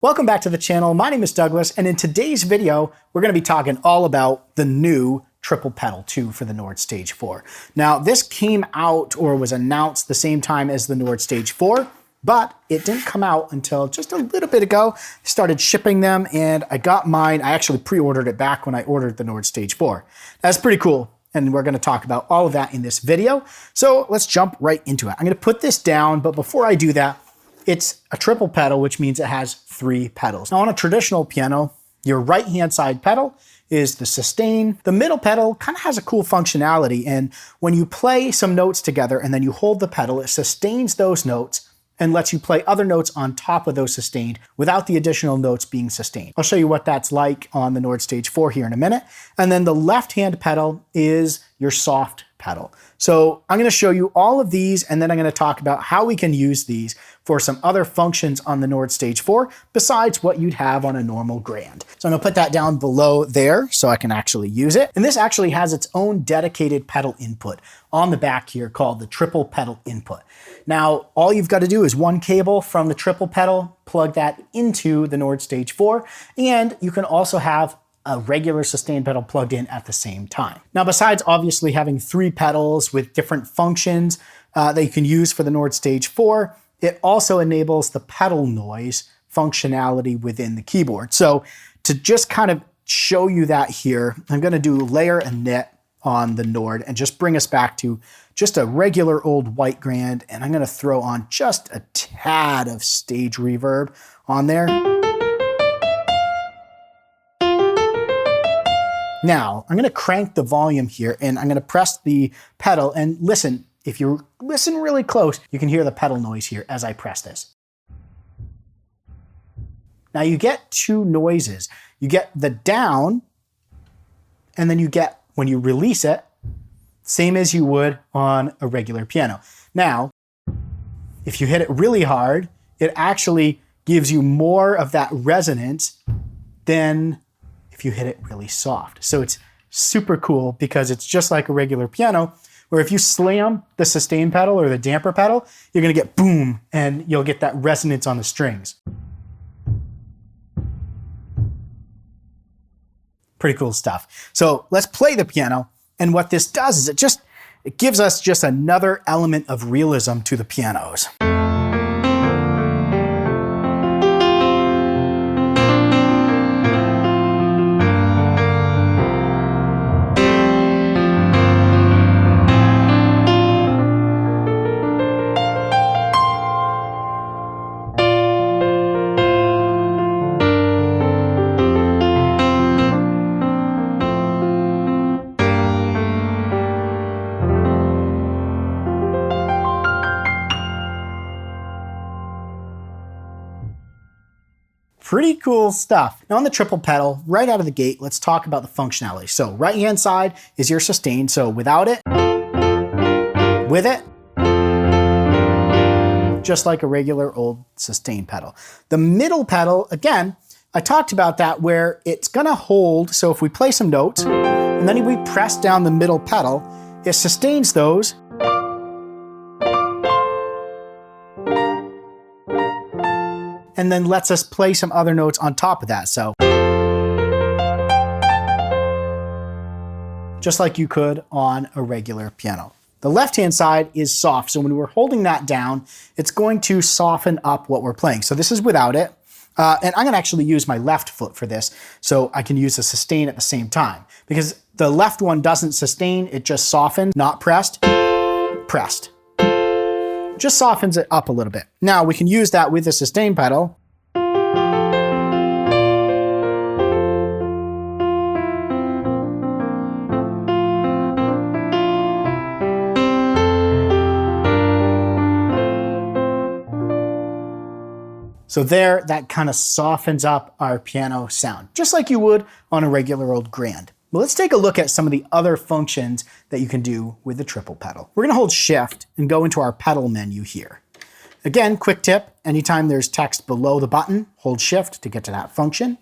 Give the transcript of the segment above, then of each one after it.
Welcome back to the channel. My name is Douglas, and in today's video, we're going to be talking all about the new triple pedal 2 for the Nord Stage 4. Now, this came out or was announced the same time as the Nord Stage 4, but it didn't come out until just a little bit ago. I started shipping them, and I got mine. I actually pre-ordered it back when I ordered the Nord Stage 4. That's pretty cool, and we're going to talk about all of that in this video. So let's jump right into it. I'm going to put this down, but before I do that, it's a triple pedal, which means it has 3 pedals. Now, on a traditional piano, your right-hand side pedal is the sustain. The middle pedal kind of has a cool functionality, and when you play some notes together and then you hold the pedal, it sustains those notes and lets you play other notes on top of those sustained without the additional notes being sustained. I'll show you what that's like on the Nord Stage 4 here in a minute. And then the left-hand pedal is your soft pedal. So I'm going to show you all of these, and then I'm going to talk about how we can use these for some other functions on the Nord Stage 4 besides what you'd have on a normal Grand. So I'm going to put that down below there so I can actually use it. And this actually has its own dedicated pedal input on the back here called the triple pedal input. Now, all you've got to do is one cable from the triple pedal, plug that into the Nord Stage 4, and you can also have a regular sustain pedal plugged in at the same time. Now, besides obviously having 3 pedals with different functions that you can use for the Nord Stage 4, it also enables the pedal noise functionality within the keyboard. So to just kind of show you that here, I'm going to do layer and knit on the Nord and just bring us back to just a regular old white Grand. And I'm going to throw on just a tad of stage reverb on there. Now, I'm going to crank the volume here, and I'm going to press the pedal and listen. If you listen really close, you can hear the pedal noise here as I press this. Now you get 2 noises. You get the down, and then you get, when you release it, same as you would on a regular piano. Now, if you hit it really hard, it actually gives you more of that resonance than if you hit it really soft. So it's super cool because it's just like a regular piano, where if you slam the sustain pedal or the damper pedal, you're gonna get boom, and you'll get that resonance on the strings. Pretty cool stuff. So let's play the piano. And what this does is it gives us just another element of realism to the pianos. Pretty cool stuff. Now on the triple pedal, right out of the gate, let's talk about the functionality. So right-hand side is your sustain. So without it, with it, just like a regular old sustain pedal. The middle pedal, again, I talked about that where it's gonna hold. So if we play some notes and then we press down the middle pedal, it sustains those. And then lets us play some other notes on top of that. So just like you could on a regular piano. The left-hand side is soft. So when we're holding that down, it's going to soften up what we're playing. So this is without it. And I'm gonna actually use my left foot for this so I can use the sustain at the same time, because the left one doesn't sustain, it just softens, not pressed, pressed. Just softens it up a little bit. Now we can use that with the sustain pedal. So there, that kind of softens up our piano sound, just like you would on a regular old Grand. But let's take a look at some of the other functions that you can do with the triple pedal. We're gonna hold Shift and go into our pedal menu here. Again, quick tip, anytime there's text below the button, hold Shift to get to that function.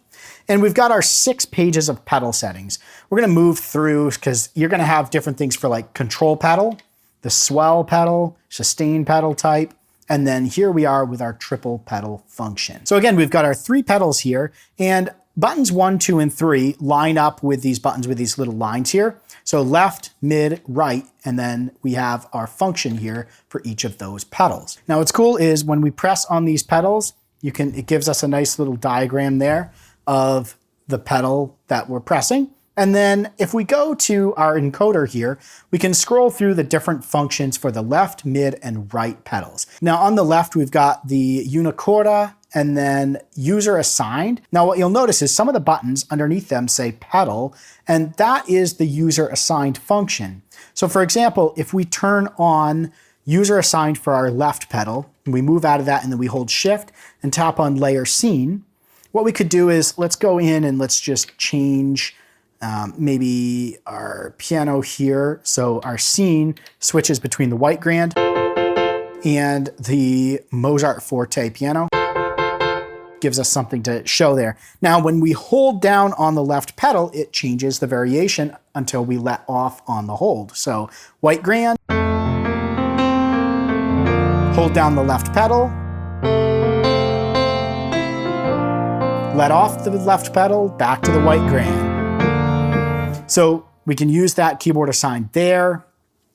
And we've got our 6 pages of pedal settings. We're gonna move through because you're gonna have different things for like control pedal, the swell pedal, sustain pedal type, And then here we are with our triple pedal function. So again, we've got our 3 pedals here, and buttons 1, 2, and 3 line up with these buttons with these little lines here. So left, mid, right, and then we have our function here for each of those pedals. Now what's cool is when we press on these pedals, it gives us a nice little diagram there of the pedal that we're pressing. And then if we go to our encoder here, we can scroll through the different functions for the left, mid, and right pedals. Now on the left, we've got the unicorda and then user assigned. Now what you'll notice is some of the buttons underneath them say pedal, and that is the user assigned function. So for example, if we turn on user assigned for our left pedal, and we move out of that and then we hold shift and tap on layer scene, what we could do is let's go in and let's just change maybe our piano here. So our scene switches between the white grand and the Mozart Forte piano. Gives us something to show there. Now, when we hold down on the left pedal, it changes the variation until we let off on the hold. So white grand, hold down the left pedal, let off the left pedal, back to the white grand. So we can use that keyboard assign there.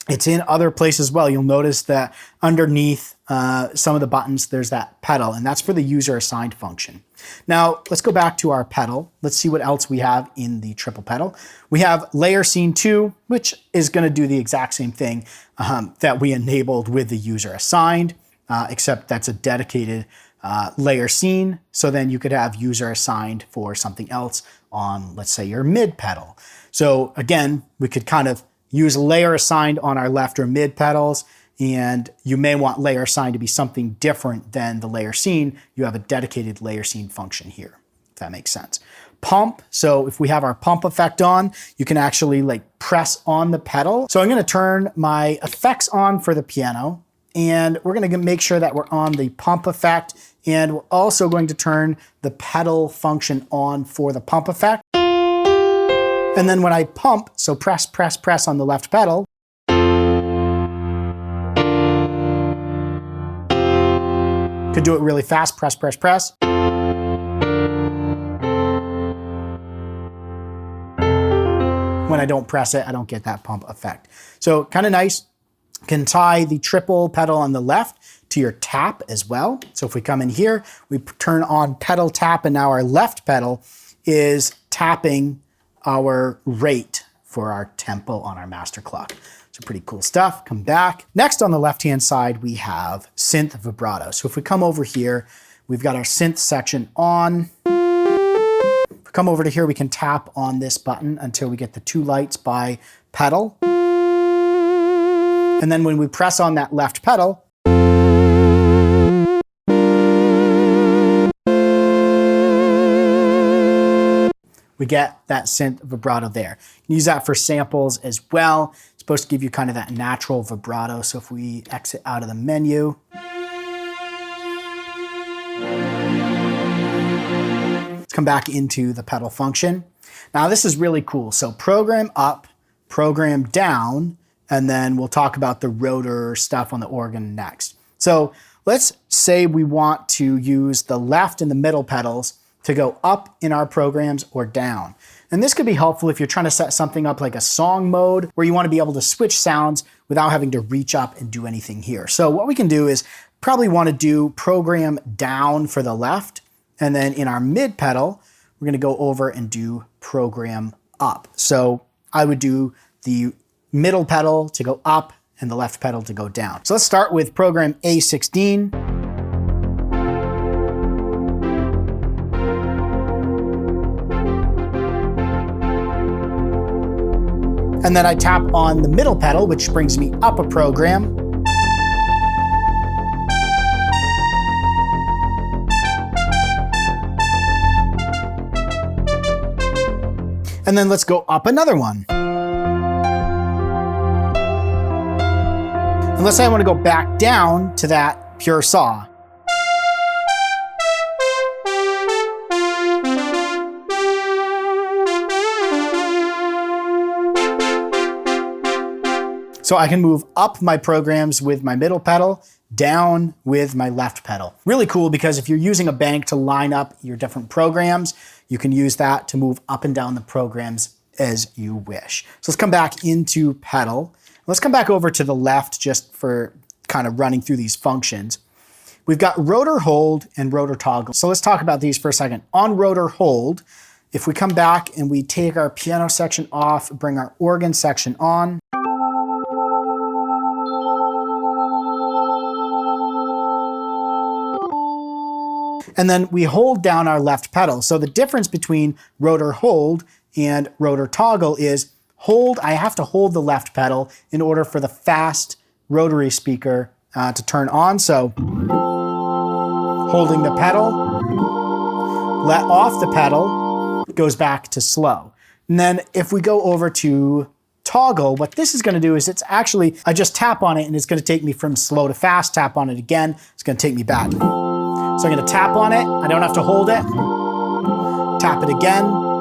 It's in other places as well. You'll notice that underneath some of the buttons, there's that pedal, and that's for the user assigned function. Now, let's go back to our pedal. Let's see what else we have in the triple pedal. We have layer scene 2, which is going to do the exact same thing that we enabled with the user assigned, except that's a dedicated layer scene. So then you could have user assigned for something else on, let's say, your mid pedal. So again, we could kind of use layer assigned on our left or mid pedals, and you may want layer assigned to be something different than the layer scene. You have a dedicated layer scene function here, if that makes sense. Pump, so if we have our pump effect on, you can actually like press on the pedal. So I'm gonna turn my effects on for the piano, and we're gonna make sure that we're on the pump effect, and we're also going to turn the pedal function on for the pump effect. And then when I pump, so press, press, press on the left pedal, could do it really fast, press, press, press. When I don't press it, I don't get that pump effect. So kind of nice. Can tie the triple pedal on the left to your tap as well. So if we come in here, we turn on pedal tap, and now our left pedal is tapping our rate for our tempo on our master clock. So pretty cool stuff. Come back. Next on the left-hand side, we have synth vibrato. So if we come over here, we've got our synth section on. If we come over to here, we can tap on this button until we get the 2 lights by pedal. And then when we press on that left pedal, we get that synth vibrato there. You can use that for samples as well. It's supposed to give you kind of that natural vibrato. So if we exit out of the menu, let's come back into the pedal function. Now this is really cool. So program up, program down, and then we'll talk about the rotor stuff on the organ next. So let's say we want to use the left and the middle pedals to go up in our programs or down. And this could be helpful if you're trying to set something up like a song mode where you want to be able to switch sounds without having to reach up and do anything here. So what we can do is probably want to do program down for the left, and then in our mid pedal, we're going to go over and do program up. So I would do the middle pedal to go up and the left pedal to go down. So let's start with program A16. And then I tap on the middle pedal, which brings me up a program. And then let's go up another one. And let's say I want to go back down to that pure saw. So I can move up my programs with my middle pedal, down with my left pedal. Really cool because if you're using a bank to line up your different programs, you can use that to move up and down the programs as you wish. So let's come back into pedal. Let's come back over to the left just for kind of running through these functions. We've got rotor hold and rotor toggle. So let's talk about these for a second. On rotor hold, if we come back and we take our piano section off, bring our organ section on, and then we hold down our left pedal. So the difference between rotor hold and rotor toggle is hold, I have to hold the left pedal in order for the fast rotary speaker to turn on. So holding the pedal, let off the pedal, goes back to slow. And then if we go over to toggle, what this is going to do is it's actually, I just tap on it and it's going to take me from slow to fast, tap on it again, it's going to take me back. So I'm going to tap on it, I don't have to hold it, tap it again.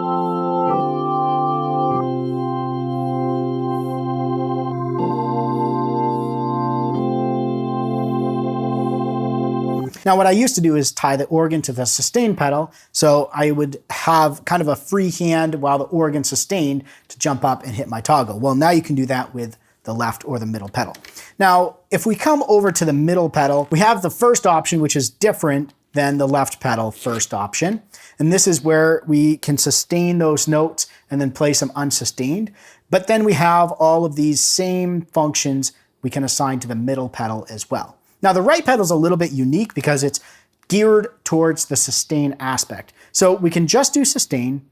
Now what I used to do is tie the organ to the sustain pedal, so I would have kind of a free hand while the organ sustained to jump up and hit my toggle. Well, now you can do that with the left or the middle pedal. Now, if we come over to the middle pedal, we have the first option, which is different than the left pedal first option. And this is where we can sustain those notes and then play some unsustained. But then we have all of these same functions we can assign to the middle pedal as well. Now, the right pedal is a little bit unique because it's geared towards the sustain aspect. So we can just do sustain.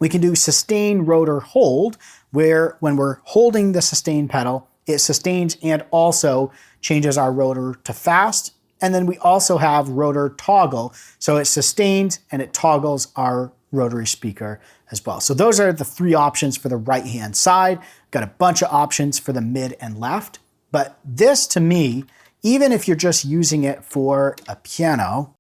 We can do sustain rotor hold, where when we're holding the sustain pedal, it sustains and also changes our rotor to fast. And then we also have rotor toggle. So it sustains and it toggles our rotary speaker as well. So those are the three options for the right-hand side. Got a bunch of options for the mid and left. But this, to me, even if you're just using it for a piano,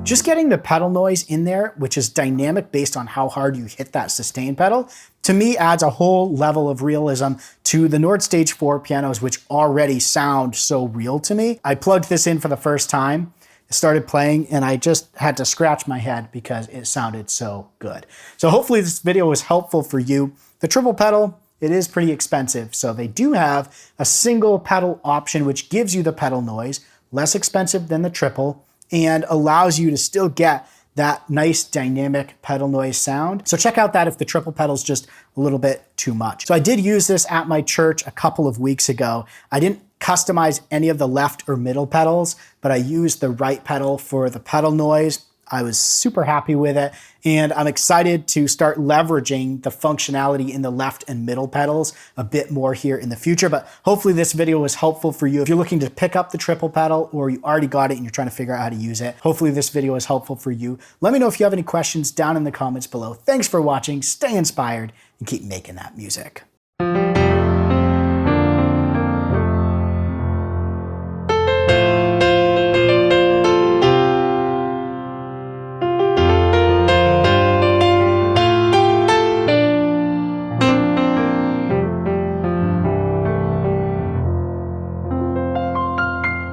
just getting the pedal noise in there, which is dynamic based on how hard you hit that sustain pedal, to me adds a whole level of realism to the Nord Stage 4 pianos, which already sound so real to me. I plugged this in for the first time, started playing, and I just had to scratch my head because it sounded so good. So hopefully this video was helpful for you. The triple pedal, it is pretty expensive. So they do have a single pedal option, which gives you the pedal noise, less expensive than the triple, and allows you to still get that nice dynamic pedal noise sound. So check out that if the triple pedal is just a little bit too much. So I did use this at my church a couple of weeks ago. I didn't customize any of the left or middle pedals, but I used the right pedal for the pedal noise. I was super happy with it, and I'm excited to start leveraging the functionality in the left and middle pedals a bit more here in the future. But hopefully this video was helpful for you. If you're looking to pick up the triple pedal or you already got it and you're trying to figure out how to use it, hopefully this video is helpful for you. Let me know if you have any questions down in the comments below. Thanks for watching, stay inspired, and keep making that music.